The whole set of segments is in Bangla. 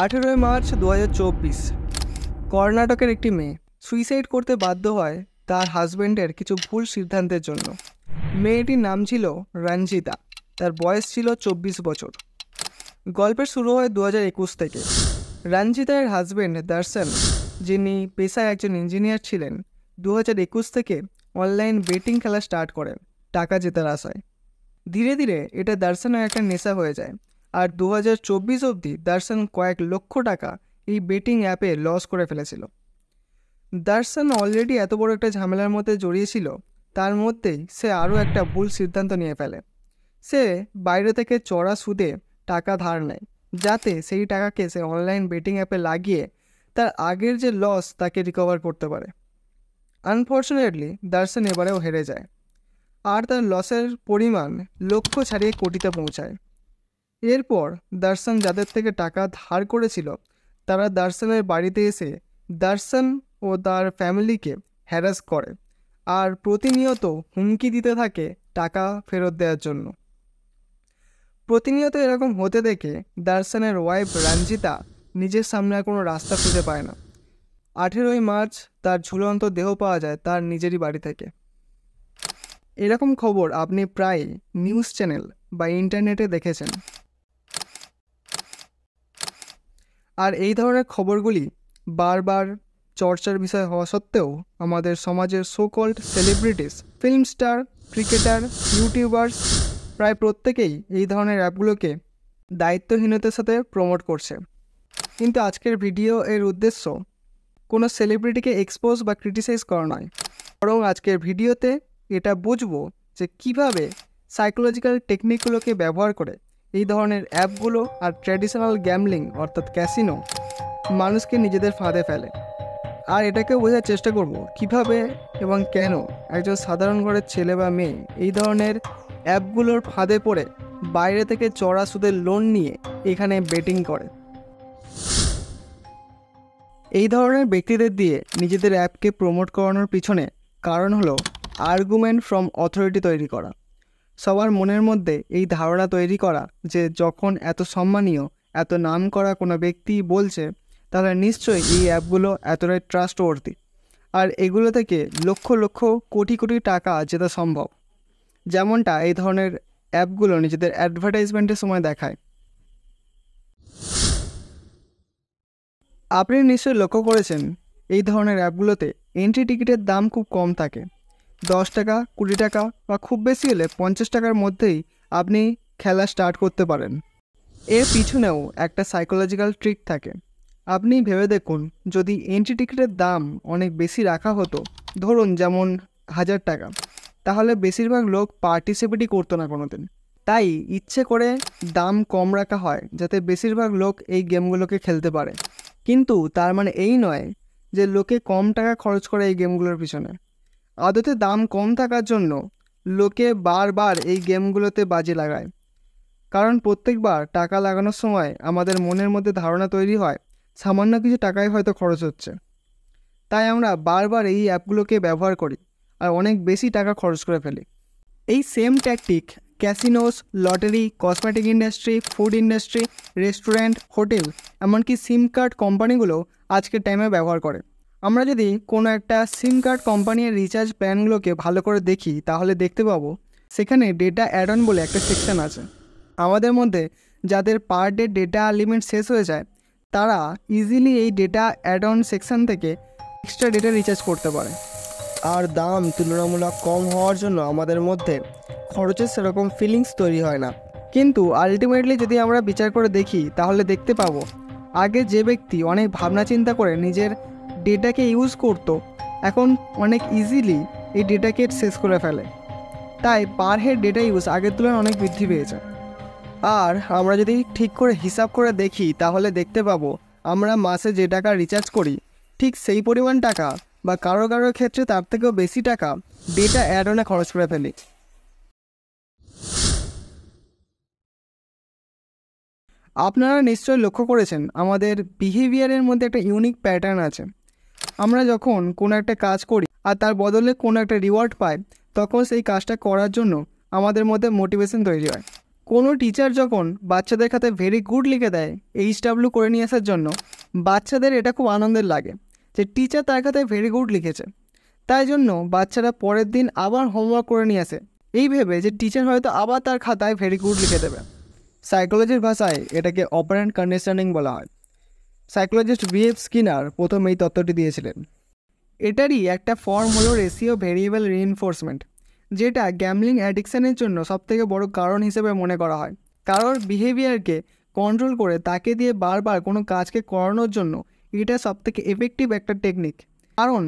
18 মার্চ 2024 কর্ণাটকের একটি মেয়ে সুইসাইড করতে বাধ্য হয় তার হাজব্যান্ডের কিছু ভুল সিদ্ধান্তের জন্য। মেয়েটির নাম ছিল রঞ্জিতা, তার বয়স ছিল 24 বছর। গল্পের শুরু হয় 2021 থেকে। রঞ্জিতার হাজব্যান্ড দর্শন, যিনি পেশায় একজন ইঞ্জিনিয়ার ছিলেন, 2021 থেকে অনলাইন বেটিং খেলা স্টার্ট করেন টাকা জেতার আশায়। ধীরে ধীরে এটা দর্শনের একটা নেশা হয়ে যায়, আর 2024 অবধি দর্শন কয়েক লক্ষ টাকা এই বেটিং অ্যাপে লস করে ফেলেছিল। দর্শন অলরেডি এত বড় একটা ঝামেলার মধ্যে জড়িয়েছিল, তার মধ্যেই সে আরও একটা ভুল সিদ্ধান্ত নিয়ে ফেলে। সে বাইরে থেকে চড়া সুদে টাকা ধার নেয়, যাতে সেই টাকাকে সে অনলাইন বেটিং অ্যাপে লাগিয়ে তার আগের যে লস তাকে রিকভার করতে পারে। আনফর্চুনেটলি দর্শন এবারেও হেরে যায়, আর তার লসের পরিমাণ লক্ষ ছাড়িয়ে কোটিতে পৌঁছায়। এরপর দর্শন যাদের থেকে টাকা ধার করেছিল তারা দর্শনের বাড়িতে এসে দর্শন ও তার ফ্যামিলিকে হ্যারাস করে, আর প্রতিনিয়ত হুমকি দিতে থাকে টাকা ফেরত দেওয়ার জন্য। প্রতিনিয়ত এরকম হতে দেখে দর্শনের ওয়াইফ রঞ্জিতা নিজের সামনে আর কোনো রাস্তা খুঁজে পায় না। 18 মার্চ তার ঝুলন্ত দেহ পাওয়া যায় তার নিজেরই বাড়ি থেকে। এরকম খবর আপনি প্রায় নিউজ চ্যানেল বা ইন্টারনেটে দেখেছেন, আর এই ধরনের খবরগুলি বারবার চর্চার বিষয় হওয়া সত্ত্বেও আমাদের সমাজের so called celebrities, film star, cricketer, YouTubers প্রায় প্রত্যেকেই এই ধরনের অ্যাপগুলোকে দায়িত্বহীনতার সাথে প্রমোট করছে। কিন্তু আজকের ভিডিও এর উদ্দেশ্য কোনো সেলিব্রিটিকে এক্সপোজ বা ক্রিটিসাইজ করা নয়, বরং আজকের ভিডিওতে এটা বুঝবো যে কিভাবে সাইকোলজিক্যাল টেকনিকগুলোকে ব্যবহার করে এই ধরনের অ্যাপগুলো আর ট্র্যাডিশনাল গ্যামলিং অর্থাৎ ক্যাসিনো মানুষকে নিজেদের ফাঁদে ফেলে। আর এটাকেও বোঝার চেষ্টা করব কিভাবে এবং কেন একজন সাধারণ ঘরের ছেলে বা মেয়ে এই ধরনের অ্যাপগুলোর ফাঁদে পড়ে বাইরে থেকে চড়া সুদের লোন নিয়ে এখানে বেটিং করে। এই ধরনের ব্যক্তিদের দিয়ে নিজেদের অ্যাপকে প্রমোট করানোর পিছনে কারণ হলো আর্গুমেন্ট ফ্রম অথরিটি তৈরি করা। সবার মনের মধ্যে এই ধারণা তৈরি করা যে যখন এত সম্মানীয়, এত নাম করা কোনো ব্যক্তি বলছে, তাহলে নিশ্চয়ই এই অ্যাপগুলো এতটাই ট্রাস্টওয়ার্দি, আর এগুলো থেকে লক্ষ লক্ষ কোটি কোটি টাকা জেতা সম্ভব, যেমনটা এই ধরনের অ্যাপগুলো নিজেদের অ্যাডভার্টাইজমেন্টের সময় দেখায়। আপনি নিশ্চয়ই লক্ষ্য করেছেন এই ধরনের অ্যাপগুলোতে এন্ট্রি টিকিটের দাম খুব কম থাকে। 10 টাকা, 20 টাকা বা খুব বেশি হলে 50 টাকার মধ্যেই আপনি খেলা স্টার্ট করতে পারেন। এর পিছনেও একটা সাইকোলজিক্যাল ট্রিক থাকে। আপনি ভেবে দেখুন, যদি এন্ট্রি টিকিটের দাম অনেক বেশি রাখা হতো, ধরুন যেমন 1000 টাকা, তাহলে বেশিরভাগ লোক পার্টিসিপেটই করতো না কোনো দিন। তাই ইচ্ছে করে দাম কম রাখা হয় যাতে বেশিরভাগ লোক এই গেমগুলোকে খেলতে পারে। কিন্তু তার মানে এই নয় যে লোকে কম টাকা খরচ করে এই গেমগুলোর পিছনে। আদতে দাম কম থাকার জন্য লোকে বারবার এই গেমগুলোতে বাজি লাগায়, কারণ প্রত্যেকবার টাকা লাগানোর সময় আমাদের মনের মধ্যে ধারণা তৈরি হয় সামান্য কিছু টাকাই হয়তো খরচ হচ্ছে। তাই আমরা বারবার এই অ্যাপগুলোকে ব্যবহার করি আর অনেক বেশি টাকা খরচ করে ফেলি। এই same tactic casinos, lottery, cosmetic industry, food industry, restaurant, hotel, এমনকি সিম কার্ড কোম্পানিগুলো আজকের টাইমে ব্যবহার করে। আমরা যদি কোনো একটা সিম কার্ড কোম্পানির রিচার্জ প্ল্যানগুলোকে ভালো করে দেখি, তাহলে দেখতে পাবো সেখানে ডেটা অ্যাড অন বলে একটা সেকশন আছে। আমাদের মধ্যে যাদের পার ডে ডেটা লিমিট শেষ হয়ে যায়, তারা ইজিলি এই ডেটা অ্যাড অন সেকশন থেকে এক্সট্রা ডেটা রিচার্জ করতে পারে। আর দাম তুলনামূলক কম হওয়ার জন্য আমাদের মধ্যে খরচের সেরকম ফিলিংস তৈরি হয় না। কিন্তু আলটিমেটলি যদি আমরা বিচার করে দেখি, তাহলে দেখতে পাবো আগে যে ব্যক্তি অনেক ভাবনা চিন্তা করে নিজের ডেটাকে ইউজ করতো, এখন অনেক ইজিলি এই ডেটাকে শেষ করে ফেলে। তাই পার হেড ডেটা ইউজ আগের তুলনায় অনেক বৃদ্ধি পেয়েছে। আর আমরা যদি ঠিক করে হিসাব করে দেখি, তাহলে দেখতে পাবো আমরা মাসে যে টাকা রিচার্জ করি, ঠিক সেই পরিমাণ টাকা বা কারো কারো ক্ষেত্রে তার থেকেও বেশি টাকা ডেটা অ্যাড অনে খরচ করে ফেলি। আপনারা নিশ্চয়ই লক্ষ্য করেছেন আমাদের বিহেভিয়ারের মধ্যে একটা ইউনিক প্যাটার্ন আছে। আমরা যখন কোনো একটা কাজ করি আর তার বদলে কোনো একটা রিওয়ার্ড পাই, তখন সেই কাজটা করার জন্য আমাদের মধ্যে মোটিভেশন তৈরি হয়। কোনো টিচার যখন বাচ্চাদের খাতে ভেরি গুড লিখে দেয় HW করে নিয়ে আসার জন্য, বাচ্চাদের এটা খুব আনন্দের লাগে যে টিচার তার খাতায় ভেরি গুড লিখেছে। তাই জন্য বাচ্চারা পরের দিন আবার হোমওয়ার্ক করে নিয়ে আসে এই ভেবে যে টিচার হয়তো আবার তার খাতায় ভেরি গুড লিখে দেবে। সাইকোলজির ভাষায় এটাকে অপারেন্ট কন্ডিশনিং বলা হয়। সাইকোলজিস্ট BF স্কিনার প্রথম এই তত্ত্বটি দিয়েছিলেন। এটারই একটা ফর্ম হলো রেশিও ভেরিয়েবল রিইনফোর্সমেন্ট, যেটা গ্যামলিং অ্যাডিকশানের জন্য সবথেকে বড় কারণ হিসেবে মনে করা হয়। কারোর বিহেভিয়ারকে কন্ট্রোল করে তাকে দিয়ে বারবার কোনো কাজকে করানোর জন্য এটা সবথেকে এফেক্টিভ একটা টেকনিক। কারণ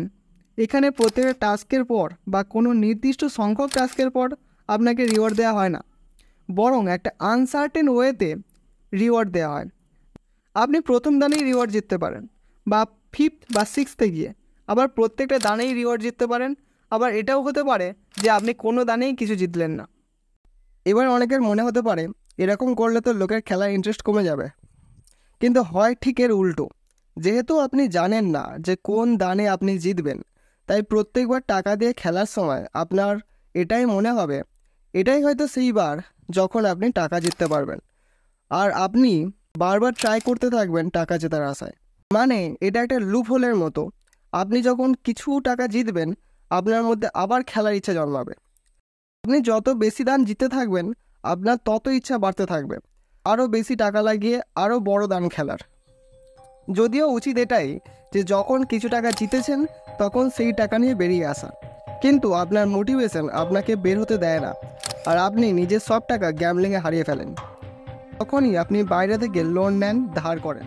এখানে প্রত্যেকটা টাস্কের পর বা কোনো নির্দিষ্ট সংখ্যক টাস্কের পর আপনাকে রিওয়ার্ড দেওয়া হয় না, বরং একটা আনসার্টেন ওয়েতে রিওয়ার্ড দেওয়া হয়। আপনি প্রথম দানেই রিওয়ার্ড জিততে পারেন, বা 5th বা 6th গিয়ে আবার প্রত্যেকটা দানেই রিওয়ার্ড জিততে পারেন। আবার এটাও হতে পারে যে আপনি কোনো দানেই কিছু জিতলেন না। এবার অনেকের মনে হতে পারে এরকম করলে তো লোকের খেলার ইন্টারেস্ট কমে যাবে, কিন্তু হয় ঠিক এর উল্টো। যেহেতু আপনি জানেন না যে কোন দানে আপনি জিতবেন, তাই প্রত্যেকবার টাকা দিয়ে খেলার সময় আপনার এটাই মনে হবে এটাই হয়তো সেইবার যখন আপনি টাকা জিততে পারবেন, আর আপনি বারবার ট্রাই করতে থাকবেন টাকা জেতার আশায়। মানে এটা একটা লুপ হোলের মতো। আপনি যখন কিছু টাকা জিতবেন, আপনার মধ্যে আবার খেলার ইচ্ছা জন্মাবে। আপনি যত বেশি দান জিততে থাকবেন, আপনার তত ইচ্ছা বাড়তে থাকবে আরও বেশি টাকা লাগিয়ে আরও বড় দান খেলার। যদিও উচিত এটাই যে যখন কিছু টাকা জিতেছেন তখন সেই টাকা নিয়ে বেরিয়ে আসা, কিন্তু আপনার মোটিভেশন আপনাকে বের হতে দেয় না, আর আপনি নিজের সব টাকা গ্যামলিংয়ে হারিয়ে ফেলেন। তখনই আপনি বাইরে থেকে লোন নেন, ধার করেন।